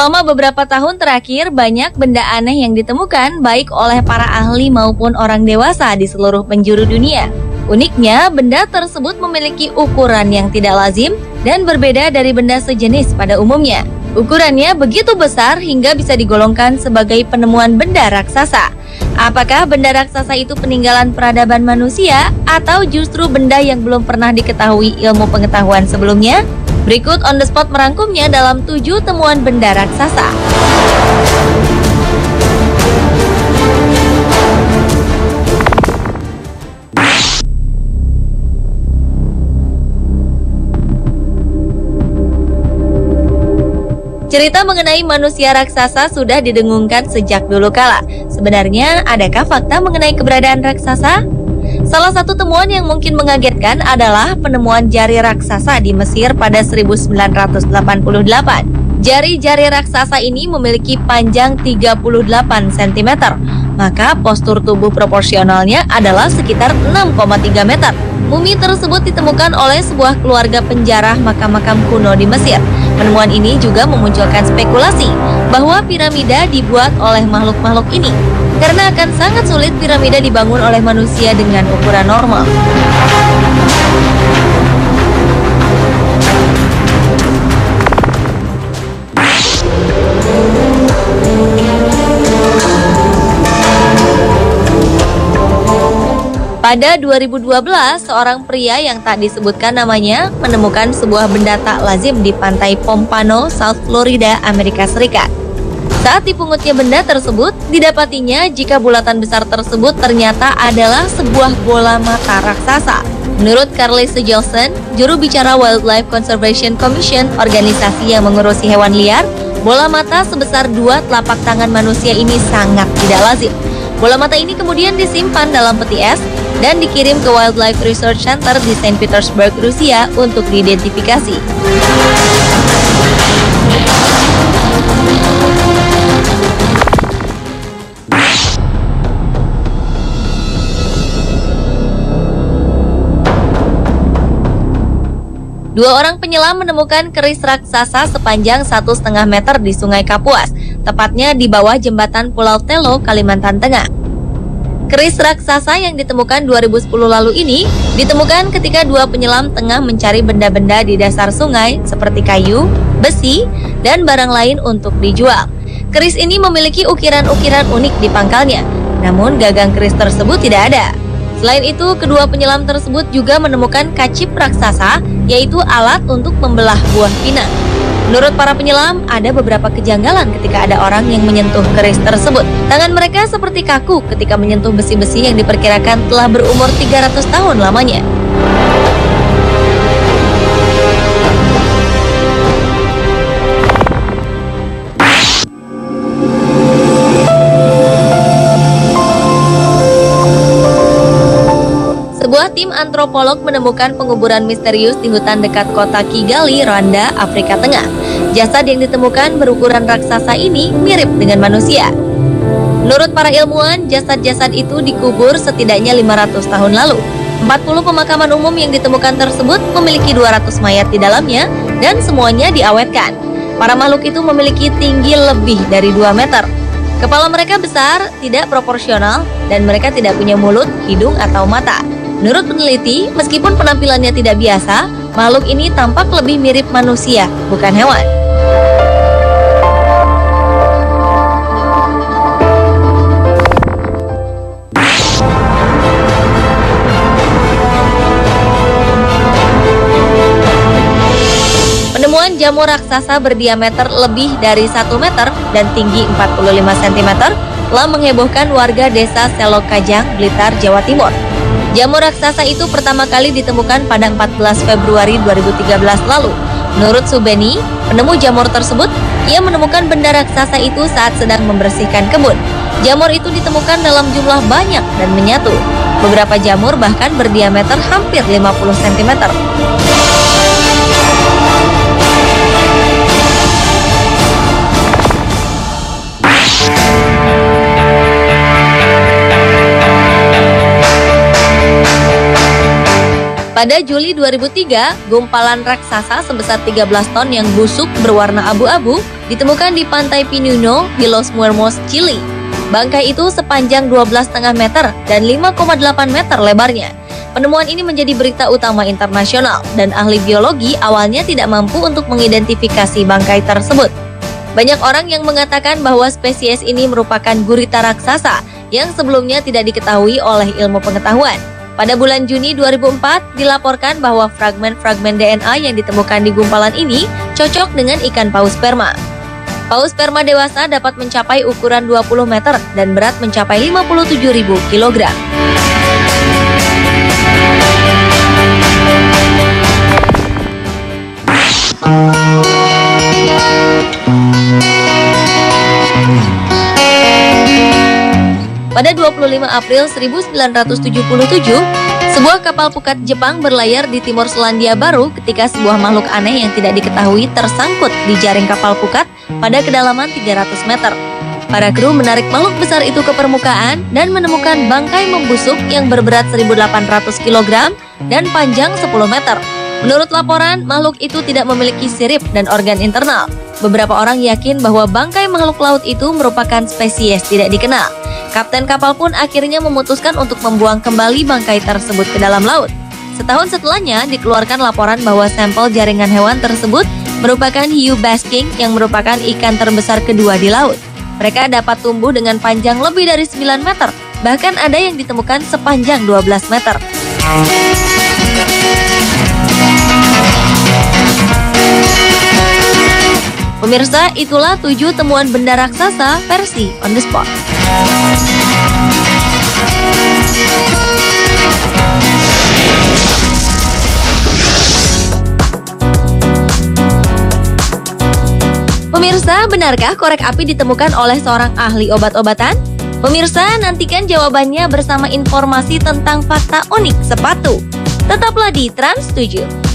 Selama beberapa tahun terakhir, banyak benda aneh yang ditemukan baik oleh para ahli maupun orang dewasa di seluruh penjuru dunia. Uniknya, benda tersebut memiliki ukuran yang tidak lazim dan berbeda dari benda sejenis pada umumnya. Ukurannya begitu besar hingga bisa digolongkan sebagai penemuan benda raksasa. Apakah benda raksasa itu peninggalan peradaban manusia atau justru benda yang belum pernah diketahui ilmu pengetahuan sebelumnya? Berikut On The Spot merangkumnya dalam 7 temuan benda raksasa. Cerita mengenai manusia raksasa sudah didengungkan sejak dulu kala. Sebenarnya, adakah fakta mengenai keberadaan raksasa? Salah satu temuan yang mungkin mengagetkan adalah penemuan jari raksasa di Mesir pada 1988. Jari-jari raksasa ini memiliki panjang 38 cm, maka postur tubuh proporsionalnya adalah sekitar 6,3 meter. Mumi tersebut ditemukan oleh sebuah keluarga penjarah makam-makam kuno di Mesir. Penemuan ini juga memunculkan spekulasi bahwa piramida dibuat oleh makhluk-makhluk ini, karena akan sangat sulit piramida dibangun oleh manusia dengan ukuran normal. Pada 2012, seorang pria yang tak disebutkan namanya menemukan sebuah benda tak lazim di pantai Pompano, South Florida, Amerika Serikat. Saat dipungutnya benda tersebut, didapatinya jika bulatan besar tersebut ternyata adalah sebuah bola mata raksasa. Menurut Carly Segelson, juru bicara Wildlife Conservation Commission, organisasi yang mengurusi hewan liar, bola mata sebesar 2 telapak tangan manusia ini sangat tidak lazim. Bola mata ini kemudian disimpan dalam peti es dan dikirim ke Wildlife Research Center di Saint Petersburg, Rusia untuk diidentifikasi. Dua orang penyelam menemukan keris raksasa sepanjang 1,5 meter di Sungai Kapuas, tepatnya di bawah jembatan Pulau Telo, Kalimantan Tengah. Keris raksasa yang ditemukan 2010 lalu ini ditemukan ketika dua penyelam tengah mencari benda-benda di dasar sungai seperti kayu, besi, dan barang lain untuk dijual. Keris ini memiliki ukiran-ukiran unik di pangkalnya, namun gagang keris tersebut tidak ada. Selain itu, kedua penyelam tersebut juga menemukan kacip raksasa, yaitu alat untuk membelah buah pinang. Menurut para penyelam, ada beberapa kejanggalan ketika ada orang yang menyentuh keris tersebut. Tangan mereka seperti kaku ketika menyentuh besi-besi yang diperkirakan telah berumur 300 tahun lamanya. Sebuah tim antropolog menemukan penguburan misterius di hutan dekat kota Kigali, Rwanda, Afrika Tengah. Jasad yang ditemukan berukuran raksasa ini mirip dengan manusia. Menurut para ilmuwan, jasad-jasad itu dikubur setidaknya 500 tahun lalu. 40 pemakaman umum yang ditemukan tersebut memiliki 200 mayat di dalamnya dan semuanya diawetkan. Para makhluk itu memiliki tinggi lebih dari 2 meter. Kepala mereka besar, tidak proporsional, dan mereka tidak punya mulut, hidung, atau mata. Menurut peneliti, meskipun penampilannya tidak biasa, makhluk ini tampak lebih mirip manusia, bukan hewan. Penemuan jamur raksasa berdiameter lebih dari 1 meter dan tinggi 45 cm telah menghebohkan warga desa Selokajang, Blitar, Jawa Timur. Jamur raksasa itu pertama kali ditemukan pada 14 Februari 2013 lalu. Menurut Subeni, penemu jamur tersebut, ia menemukan benda raksasa itu saat sedang membersihkan kebun. Jamur itu ditemukan dalam jumlah banyak dan menyatu. Beberapa jamur bahkan berdiameter hampir 50 cm. Pada Juli 2003, gumpalan raksasa sebesar 13 ton yang busuk berwarna abu-abu ditemukan di pantai Pinuno, Los Muermos, Chili. Bangkai itu sepanjang 12,5 meter dan 5,8 meter lebarnya. Penemuan ini menjadi berita utama internasional dan ahli biologi awalnya tidak mampu untuk mengidentifikasi bangkai tersebut. Banyak orang yang mengatakan bahwa spesies ini merupakan gurita raksasa yang sebelumnya tidak diketahui oleh ilmu pengetahuan. Pada bulan Juni 2004, dilaporkan bahwa fragmen-fragmen DNA yang ditemukan di gumpalan ini cocok dengan ikan paus sperma. Paus sperma dewasa dapat mencapai ukuran 20 meter dan berat mencapai 57.000 kilogram. Pada 25 April 1977, sebuah kapal pukat Jepang berlayar di Timur Selandia Baru ketika sebuah makhluk aneh yang tidak diketahui tersangkut di jaring kapal pukat pada kedalaman 300 meter. Para kru menarik makhluk besar itu ke permukaan dan menemukan bangkai membusuk yang berberat 1.800 kg dan panjang 10 meter. Menurut laporan, makhluk itu tidak memiliki sirip dan organ internal. Beberapa orang yakin bahwa bangkai makhluk laut itu merupakan spesies tidak dikenal. Kapten kapal pun akhirnya memutuskan untuk membuang kembali bangkai tersebut ke dalam laut. Setahun setelahnya, dikeluarkan laporan bahwa sampel jaringan hewan tersebut merupakan hiu basking yang merupakan ikan terbesar kedua di laut. Mereka dapat tumbuh dengan panjang lebih dari 9 meter, bahkan ada yang ditemukan sepanjang 12 meter. Pemirsa, itulah 7 temuan benda raksasa versi On The Spot. Pemirsa, benarkah korek api ditemukan oleh seorang ahli obat-obatan? Pemirsa, nantikan jawabannya bersama informasi tentang fakta unik sepatu. Tetaplah di Trans 7.